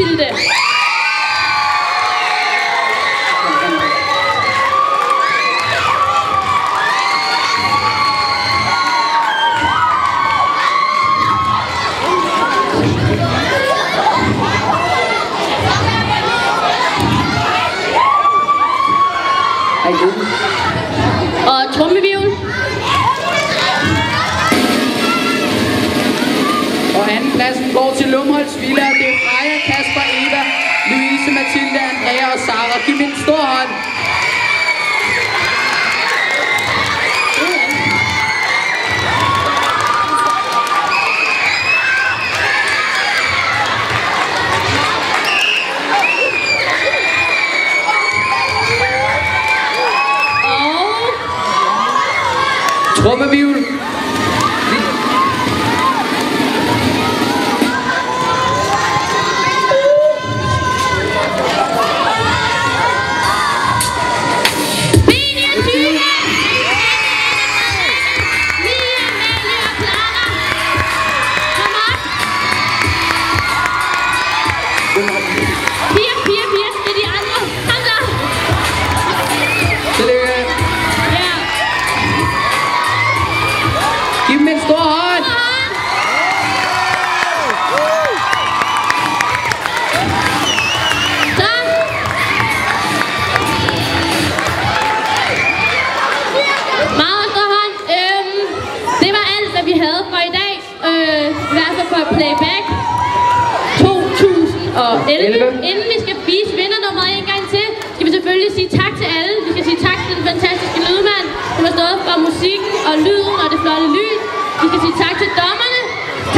Mathilde. Og trommevivl. Og andenpladsen går til Lumholts Villa. Det er Freja, Kasper, Eva, Louise, Mathilde, Andrea og Sara. Giv min stor hånd. Trommevivl. Giv dem en stor hånd. Meget stor hånd. Det var alt, hvad vi havde for i dag. I hvert fald for Playback 2011. Inden vi skal vise vindernummeret en gang til, skal vi selvfølgelig sige tak til alle. Vi skal sige tak til den fantastiske lydmand, som har stået for musikken og lyden og det flotte lys. Vi skal sige tak til dommerne,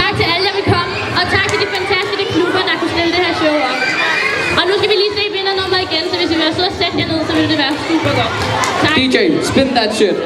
tak til alle, der vil komme, og tak til de fantastiske klubber, der kunne stille det her show op. Og nu skal vi lige se vindernummeret igen, så hvis vi vil sidde og sætte jer ned, så vil det være super godt. Tak. DJ, spin that shit.